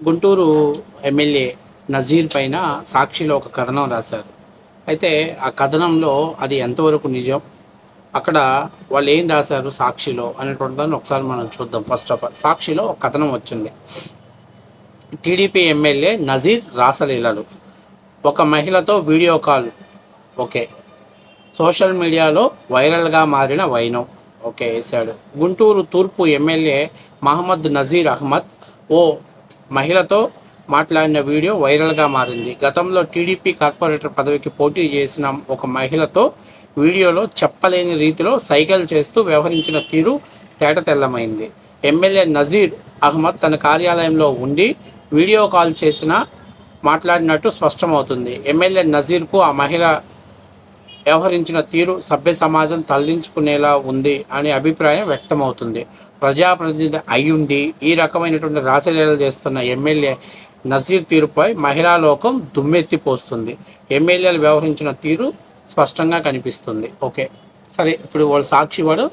Guntur MLA Nazir పైన సాక్షిలో ఒక కథనం రాశారు. అయితే ఆ కథనంలో అది ఎంతవరకు నిజం, అక్కడ వాళ్ళు ఏం రాశారు సాక్షిలో అనేటువంటి దాన్ని ఒకసారి మనం చూద్దాం. ఫస్ట్ ఆఫ్ ఆల్ సాక్షిలో ఒక కథనం వచ్చింది. టీడీపీ ఎమ్మెల్యే నజీర్ రాసలీలలు, ఒక మహిళతో వీడియో కాల్. ఓకే, సోషల్ మీడియాలో వైరల్గా మారిన వైనం. ఓకే, వేశాడు. గుంటూరు తూర్పు ఎమ్మెల్యే మహమ్మద్ నజీర్ అహ్మద్ ఓ మహిళతో మాట్లాడిన వీడియో వైరల్గా మారింది. గతంలో టీడీపీ కార్పొరేటర్ పదవికి పోటీ చేసిన ఒక మహిళతో వీడియోలో చెప్పలేని రీతిలో సైగలు చేస్తూ వ్యవహరించిన తీరు తేటతెల్లమైంది. ఎమ్మెల్యే నజీర్ అహ్మద్ తన కార్యాలయంలో ఉండి వీడియో కాల్ చేసిన మాట్లాడినట్టు స్పష్టమవుతుంది. ఎమ్మెల్యే నజీర్కు ఆ మహిళ వ్యవహరించిన తీరు సభ్య సమాజం తలదించుకునేలా ఉంది అనే అభిప్రాయం వ్యక్తమవుతుంది. ప్రజాప్రతినిధి అయ్యుండి ఈ రకమైనటువంటి రాచలీలలు చేస్తున్న ఎమ్మెల్యే నజీర్ తీరుపై మహిళా లోకం దుమ్మెత్తిపోస్తుంది. ఎమ్మెల్యేలు వ్యవహరించిన తీరు స్పష్టంగా కనిపిస్తుంది. ఓకే, సరే, ఇప్పుడు వాడు సాక్షి వాడు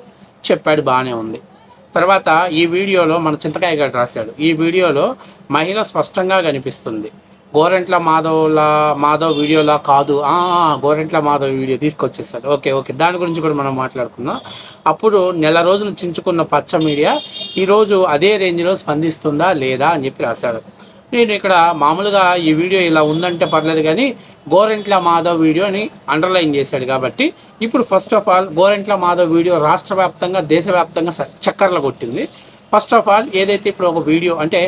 చెప్పాడు, బాగానే ఉంది. తర్వాత ఈ వీడియోలో మన చింతకాయ గారు రాశాడు. ఈ వీడియోలో మహిళ స్పష్టంగా కనిపిస్తుంది. గోరెంట్ల మాధవ్ వీడియోలా కాదు, గోరెంట్ల మాధవ్ వీడియో తీసుకొచ్చేసాడు. ఓకే ఓకే, దాని గురించి కూడా మనం మాట్లాడుకుందాం. అప్పుడు నెల రోజులు చించుకున్న పచ్చ మీడియా ఈరోజు అదే రేంజ్లో స్పందిస్తుందా లేదా అని చెప్పి రాశాడు. నేను ఇక్కడ మామూలుగా ఈ వీడియో ఇలా ఉందంటే పర్లేదు, కానీ గోరెంట్ల మాధవ్ వీడియోని అండర్లైన్ చేశాడు కాబట్టి ఇప్పుడు first of all Gorantla Madhav video రాష్ట్ర వ్యాప్తంగా దేశవ్యాప్తంగా చక్కర్లు కొట్టింది. ఫస్ట్ ఆఫ్ ఆల్ ఏదైతే ఇప్పుడు ఒక వీడియో అంటే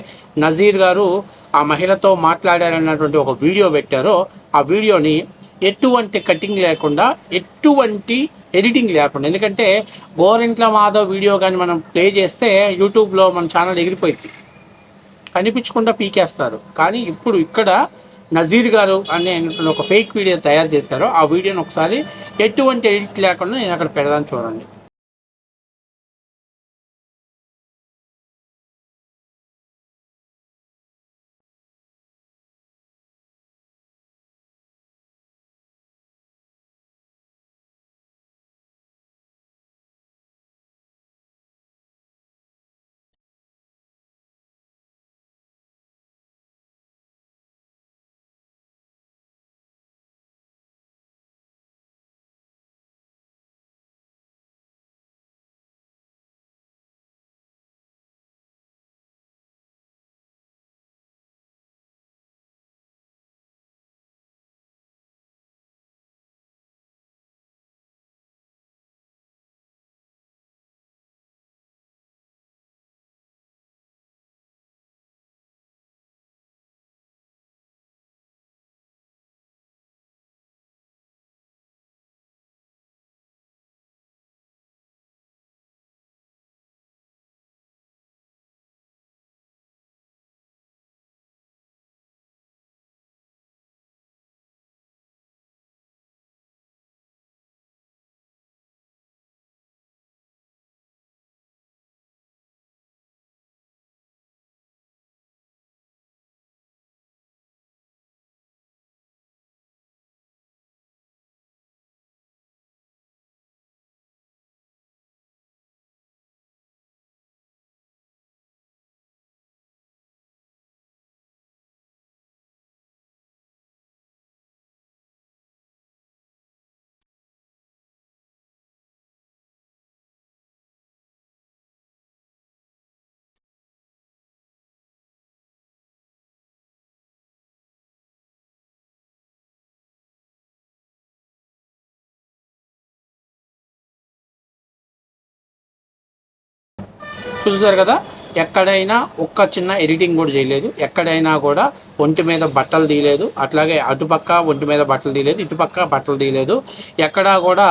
నజీర్ గారు ఆ మహిళతో మాట్లాడారన్నటువంటి ఒక వీడియో పెట్టారో ఆ వీడియోని ఎటువంటి కటింగ్ లేకుండా, ఎటువంటి ఎడిటింగ్ లేకుండా, ఎందుకంటే గోరెంట్ల మాధవ్ వీడియో కానీ మనం ప్లే చేస్తే యూట్యూబ్లో మన ఛానల్ ఎగిరిపోయింది, కనిపించకుండా పీకేస్తారు. కానీ ఇప్పుడు ఇక్కడ నజీర్ గారు అనే ఒక ఫేక్ వీడియో తయారు చేశారు. ఆ వీడియోని ఒకసారి ఎటువంటి ఎడిట్ లేకుండా నేను అక్కడ పెడదాను, చూడండి. చూసారు కదా, ఎక్కడైనా ఒక్క చిన్న ఎడిటింగ్ కూడా చేయలేదు. ఎక్కడైనా కూడా ఒంటి మీద బట్టలు తీయలేదు, అట్లాగే అటుపక్క ఒంటి మీద బట్టలు తీయలేదు, ఇటుపక్క బట్టలు తీయలేదు. ఎక్కడా కూడా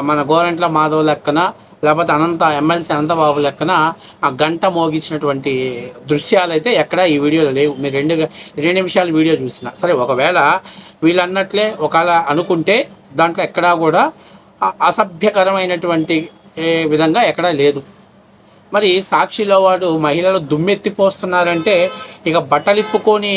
మన గోరంట్ల మాధవ్ లెక్కన, లేకపోతే ఎమ్మెల్సీ అనంతబాబు లెక్కన ఆ గంట మోగించినటువంటి దృశ్యాలు అయితే ఎక్కడ ఈ వీడియోలో లేవు. మీరు రెండు నిమిషాల వీడియో చూసిన సరే, ఒకవేళ వీళ్ళు అన్నట్లే ఒకవేళ అనుకుంటే దాంట్లో ఎక్కడా కూడా అసభ్యకరమైనటువంటి విధంగా ఎక్కడా లేదు. మరి సాక్షిలో వాడు మహిళలు దుమ్మెత్తిపోస్తున్నారంటే ఇక బట్టలిప్పుకొని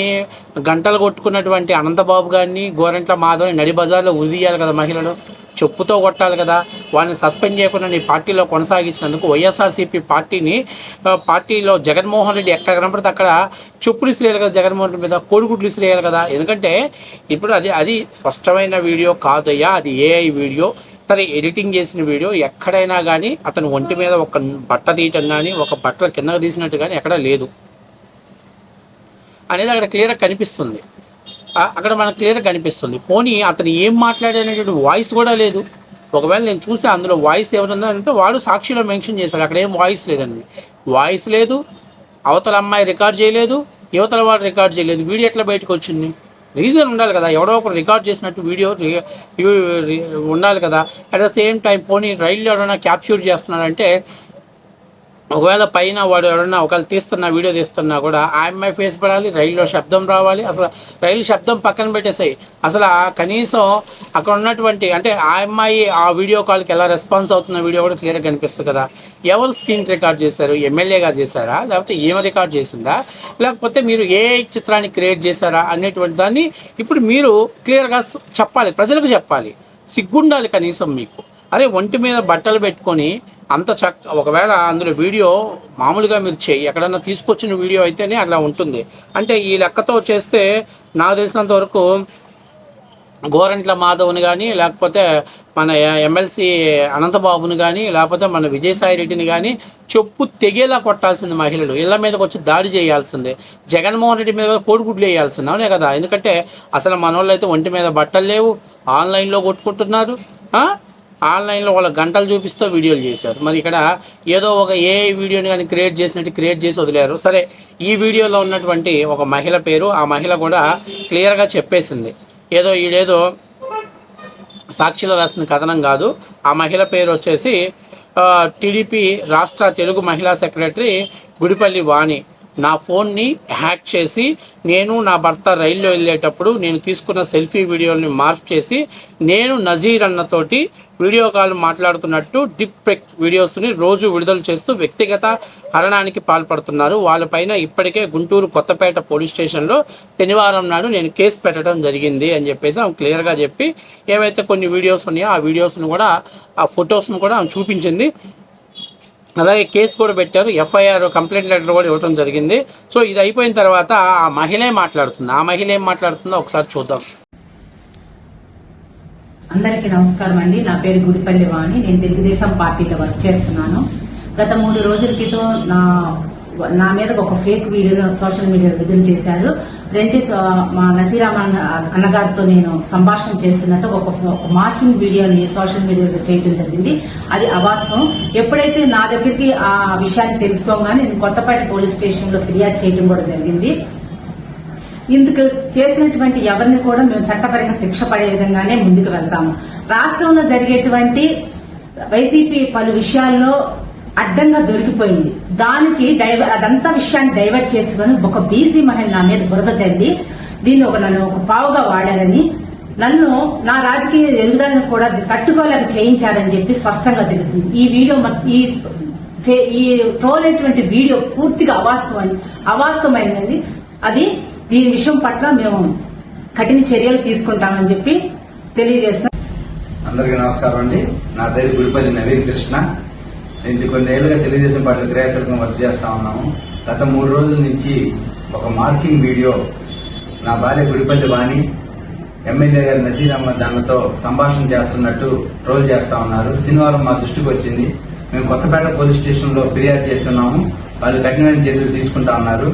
గంటలు కొట్టుకున్నటువంటి అనంతబాబు గారిని, గోరంట్ల మాధవ్ని నడి బజార్లో ఉరిదీయాలి కదా మహిళలు. చెప్పుతో కొట్టాలి కదా. వాళ్ళని సస్పెండ్ చేయకుండా నీ పార్టీలో కొనసాగించినందుకు వైఎస్ఆర్సీపీ పార్టీలో జగన్మోహన్ రెడ్డి ఎక్కడ కనపడితే అక్కడ చెప్పులు ఇసిరేయాలి కదా, జగన్మోహన్ రెడ్డి మీద కోడిగుడ్లు ఇసిరేయాలి కదా. ఎందుకంటే ఇప్పుడు అది స్పష్టమైన వీడియో కాదయ్యా, అది ఏఐ వీడియో. సరే, ఎడిటింగ్ చేసిన వీడియో ఎక్కడైనా కానీ అతను ఒంటి మీద ఒక బట్ట తీయటం కానీ ఒక బట్టల కిందకు తీసినట్టు కానీ ఎక్కడా లేదు అనేది అక్కడ క్లియర్గా కనిపిస్తుంది. అక్కడ మనకు క్లియర్గా కనిపిస్తుంది. పోనీ అతను ఏం మాట్లాడేటువంటి వాయిస్ కూడా లేదు. ఒకవేళ నేను చూసి అందులో వాయిస్ ఎవరుందంటే వాడు సాక్షిలో మెన్షన్ చేశాడు, అక్కడ ఏం వాయిస్ లేదండి. వాయిస్ లేదు, అవతల అమ్మాయి రికార్డ్ చేయలేదు, యువతల వాడు రికార్డ్ చేయలేదు. వీడియో ఎట్లా బయటకు వచ్చింది? రీజన్ ఉండాలి కదా, ఎవడో ఒకరు రికార్డ్ చేసినట్టు వీడియో ఉండాలి కదా. అట్ ద సేమ్ టైం పోనీ రైల్లో ఎవరైనా క్యాప్చర్ చేస్తున్నాడంటే ఒకవేళ పైన వాడు ఎవరైనా ఒకవేళ వీడియో తీస్తున్నా కూడా ఆ అమ్మాయి ఫేస్ పడాలి, రైల్లో శబ్దం రావాలి. అసలు రైలు శబ్దం పక్కన పెట్టేసాయి, అసలు కనీసం అక్కడ ఉన్నటువంటి అంటే ఆ అమ్మాయి ఆ వీడియో కాల్కి ఎలా రెస్పాన్స్ అవుతున్న వీడియో కూడా క్లియర్గా కనిపిస్తుంది కదా. ఎవరు స్క్రీన్ రికార్డ్ చేశారు? ఎమ్మెల్యే గారు చేశారా, లేకపోతే ఏమో రికార్డ్ చేసిందా, లేకపోతే మీరు ఏ చిత్రాన్ని క్రియేట్ చేశారా అనేటువంటి దాన్ని ఇప్పుడు మీరు క్లియర్గా చెప్పాలి, ప్రజలకు చెప్పాలి. సిగ్గుండాలి కనీసం మీకు. అరే, ఒంటి మీద బట్టలు పెట్టుకొని అంత ఒకవేళ అందులో వీడియో మామూలుగా మీరు ఎక్కడన్నా తీసుకొచ్చిన వీడియో అయితేనే అట్లా ఉంటుంది. అంటే ఈ లెక్కతో చేస్తే నాకు తెలిసినంత వరకు గోరంట్ల మాధవ్ని కానీ, లేకపోతే మన ఎమ్మెల్సీ అనంతబాబుని కానీ, లేకపోతే మన విజయసాయి రెడ్డిని కానీ చెప్పు తెగేలా కొట్టాల్సింది. మహిళలు ఇళ్ల మీదకి వచ్చి దాడి చేయాల్సిందే. జగన్మోహన్ రెడ్డి మీద కోడిగుడ్లు వేయాల్సింది, అవునే కదా. ఎందుకంటే అసలు మన వాళ్ళు అయితే ఒంటి మీద బట్టలు లేవు, ఆన్లైన్లో కొట్టుకుంటున్నారు. ఆన్లైన్లో వాళ్ళ గంటలు చూపిస్తూ వీడియోలు చేశారు. మరి ఇక్కడ ఏదో ఒక ఏఐ వీడియోని కానీ క్రియేట్ చేసి వదిలేరు. సరే, ఈ వీడియోలో ఉన్నటువంటి ఒక మహిళ పేరు, ఆ మహిళ కూడా క్లియర్గా చెప్పేసింది. ఈడేదో సాక్షిలో రాసిన కథనం కాదు. ఆ మహిళ పేరు వచ్చేసి టీడీపీ రాష్ట్ర తెలుగు మహిళా సెక్రటరీ గుడిపల్లి వాణి. నా ఫోన్ని హ్యాక్ చేసి నేను నా భర్త రైల్లో వెళ్ళేటప్పుడు నేను తీసుకున్న సెల్ఫీ వీడియోని మార్క్ చేసి నేను నజీర్ అన్నతోటి వీడియో కాల్ మాట్లాడుతున్నట్టు డిప్ వీడియోస్ని రోజు విడుదల చేస్తూ వ్యక్తిగత హరణానికి పాల్పడుతున్నారు. వాళ్ళపైన ఇప్పటికే గుంటూరు కొత్తపేట పోలీస్ స్టేషన్లో శనివారం నాడు నేను కేసు పెట్టడం జరిగింది అని చెప్పేసి ఆమె క్లియర్గా చెప్పి ఏవైతే కొన్ని వీడియోస్ ఉన్నాయో ఆ వీడియోస్ను కూడా ఆ ఫొటోస్ను కూడా ఆమె చూపించింది. అలాగే కేసు కూడా పెట్టారు, ఎఫ్ఐఆర్ కంప్లైంట్ లెటర్ కూడా ఇవ్వడం జరిగింది. సో ఇది అయిపోయిన తర్వాత ఆ మహిళ మాట్లాడుతుంది. ఆ మహిళ ఏం మాట్లాడుతుందో ఒకసారి చూద్దాం. అందరికీ నమస్కారం అండి. నా పేరు గుడిపల్లి వాణి. నేను తెలుగుదేశం పార్టీలో వర్క్ చేస్తున్నాను. గత 3 రోజుల క్రితం నా మీద ఒక ఫేక్ వీడియోను సోషల్ మీడియాలో విడుదల చేశారు. మా నసీరామ్ అన్నగారితో నేను సంభాషణ చేస్తున్నట్టు ఒక మార్ఫింగ్ వీడియోని సోషల్ మీడియాలో చేయడం జరిగింది. అది అవాస్తవం. ఎప్పుడైతే నా దగ్గరికి ఆ విషయాన్ని తెలుసుకోగానే నేను కొత్తపేట పోలీస్ స్టేషన్ లో ఫిర్యాదు చేయడం కూడా జరిగింది. ఇందుకు చేసినటువంటి ఎవరిని కూడా మేము చట్టపరంగా శిక్ష పడే విధంగానే ముందుకు వెళ్తాము. రాష్ట్రంలో జరిగేటువంటి వైసీపీ పలు విషయాల్లో అడ్డంగా దొరికిపోయింది. దానికి అదంతా విషయాన్ని డైవర్ట్ చేసుకుని ఒక బీసీ మహిళ నా మీద బురద చల్లి నన్ను ఒక పావుగా వాడారని, నన్ను నా రాజకీయ ఎదుగుదలను కూడా తట్టుకోలేక చేయించారని చెప్పి స్పష్టంగా తెలిసింది. ఈ వీడియో ఈ ట్రోల్ అయినటువంటి వీడియో పూర్తిగా అవాస్తవమైనది. దీని విషయం పట్ల మేము కఠిన చర్యలు తీసుకుంటామని చెప్పి తెలియజేస్తున్నాం. అందరికీ నమస్కారం అండి. నా పేరు గుడిపల్లి నవీన్ కృష్ణ. నేను కొన్నేళ్లుగా తెలుగుదేశం పార్టీలో క్రియాశీలకంగా వర్క్ చేస్తా ఉన్నాము. గత 3 రోజుల నుంచి ఒక మార్కింగ్ వీడియో నా భార్య గుడిపల్లి వాణి ఎమ్మెల్యే గారి నసీర్ అహ్మద్ దానితో సంభాషణ చేస్తున్నట్టు ట్రోల్ చేస్తా ఉన్నారు. శనివారం మా దృష్టికి వచ్చింది. మేము కొత్తపేట పోలీస్ స్టేషన్ లో ఫిర్యాదు చేస్తున్నాము. వాళ్ళు కఠినమైన చర్యలు తీసుకుంటా ఉన్నారు.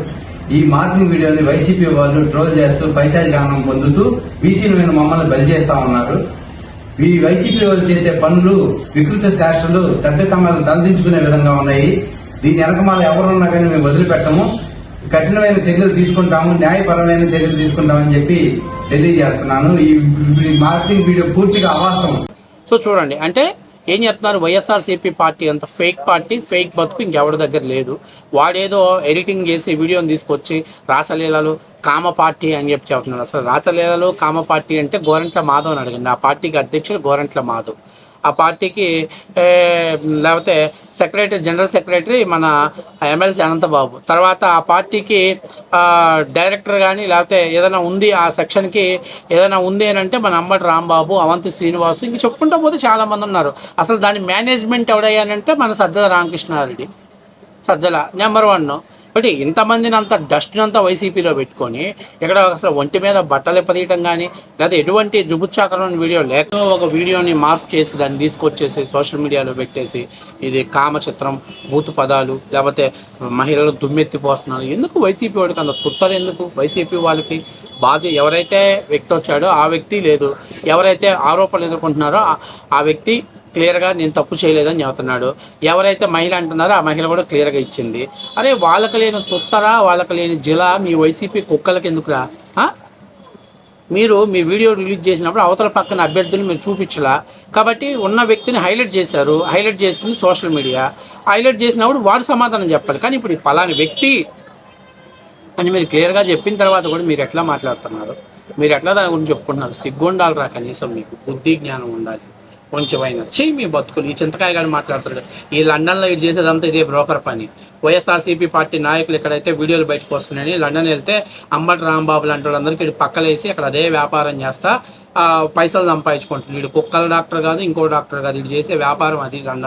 ఈ మార్కింగ్ వీడియోని వైసీపీ వాళ్ళు ట్రోల్ చేస్తూ పైచారిక ఆనందం పొందుతూ బీసీల మీద మమ్మల్ని బలి చేస్తా ఉన్నారు. ఈ వైసీపీ వాళ్ళు చేసే పనులు వికృత శాస్త్రాలు సభ్య సమాజం తలదించుకునే విధంగా ఉన్నాయి. దీని వెనకమాల ఎవరున్నా కానీ మేము వదిలిపెట్టము, కఠినమైన చర్యలు తీసుకుంటాము, న్యాయపరమైన చర్యలు తీసుకుంటామని చెప్పి తెలియజేస్తున్నాను. ఈ మార్కింగ్ వీడియో పూర్తిగా అవాస్తవం. సో చూడండి, అంటే ఏం చెప్తున్నారు, వైఎస్ఆర్సీపీ పార్టీ అంత ఫేక్ పార్టీ, ఫేక్ బతుకు ఇంకెవరి దగ్గర లేదు. వాడేదో ఎడిటింగ్ చేసి వీడియోని తీసుకొచ్చి రాసలీలలు కామ పార్టీ అని చెప్పి చెప్తున్నాడు. అసలు రాసలీలలు కామ పార్టీ అంటే గోరంట్ల మాధవ్ అని అడిగింది. ఆ పార్టీకి అధ్యక్షుడు గోరంట్ల మాధవ్. ఆ పార్టీకి లేకపోతే సెక్రటరీ, జనరల్ సెక్రటరీ మన ఎమ్మెల్సీ అనంతబాబు. తర్వాత ఆ పార్టీకి డైరెక్టర్ కానీ లేకపోతే ఏదైనా ఉంది, ఆ సెక్షన్కి ఏదైనా ఉంది అని అంటే మన అంబటి రాంబాబు, అవంతి శ్రీనివాసు, ఇంక చెప్పుకుంటూ పోతే చాలామంది ఉన్నారు. అసలు దాని మేనేజ్మెంట్ ఎవడయ్యానంటే మన సజ్జల రామకృష్ణారెడ్డి. సజ్జల నెంబర్ 1. బట్ ఇంతమందిని అంత డస్ట్ని అంతా వైసీపీలో పెట్టుకొని ఇక్కడ అసలు ఒంటి మీద బట్టలు ఎప్పదీయటం కానీ లేదా ఎటువంటి జుబుచ్చాకరమైన వీడియో లేక ఒక వీడియోని మార్క్ చేసి దాన్ని తీసుకొచ్చేసి సోషల్ మీడియాలో పెట్టేసి ఇది కామచిత్రం, బూతు పదాలు, లేకపోతే మహిళలు దుమ్మెత్తిపోస్తున్నారు. ఎందుకు వైసీపీ వాడికి అంత తుత్తరు? ఎందుకు వైసీపీ వాళ్ళకి ఎవరైతే వ్యక్తి వచ్చాడో ఆ వ్యక్తి లేదు, ఎవరైతే ఆరోపణలు ఎదుర్కొంటున్నారో ఆ వ్యక్తి క్లియర్గా నేను తప్పు చేయలేదని చెబుతున్నాడు. ఎవరైతే మహిళ అంటున్నారో ఆ మహిళ కూడా క్లియర్గా ఇచ్చింది. అరే వాళ్ళకి లేని తుత్తరా, వాళ్ళకి లేని జిలా మీ వైసీపీ కుక్కలకి ఎందుకురా? మీరు మీ వీడియో రిలీజ్ చేసినప్పుడు అవతల పక్కన అభ్యర్థులు మీరు చూపించలా, కాబట్టి ఉన్న వ్యక్తిని హైలైట్ చేశారు. హైలైట్ చేసింది సోషల్ మీడియా. హైలైట్ చేసినప్పుడు వాడు సమాధానం చెప్పాలి. కానీ ఇప్పుడు ఈ పలాని వ్యక్తి అని మీరు క్లియర్గా చెప్పిన తర్వాత కూడా మీరు ఎట్లా మాట్లాడుతున్నారు? మీరు ఎట్లా దాని గురించి చెప్పుకుంటున్నారు? సిగ్గుండాలిరా, కనీసం మీకు బుద్ధి జ్ఞానం ఉండాలి కొంచెమైనా. చెయ్యి మీ బతుకులు. ఈ చింతకాయ గారు మాట్లాడుతాడు, ఈ లండన్లో ఇది చేసేదంతా ఇదే బ్రోకర్ పని. వైఎస్ఆర్సీపీ పార్టీ నాయకులు ఎక్కడైతే వీడియోలు బయటకు వస్తున్నాయని లండన్ వెళ్తే అంబటి రాంబాబు లాంటి వాళ్ళందరికీ ఇటు పక్కలేసి అక్కడ అదే వ్యాపారం చేస్తా పైసలు సంపాదించుకుంటున్నాడు. వీడు కుక్కల డాక్టర్ కాదు, ఇంకో డాక్టర్ కాదు, ఇటు చేసే వ్యాపారం అది లండన్.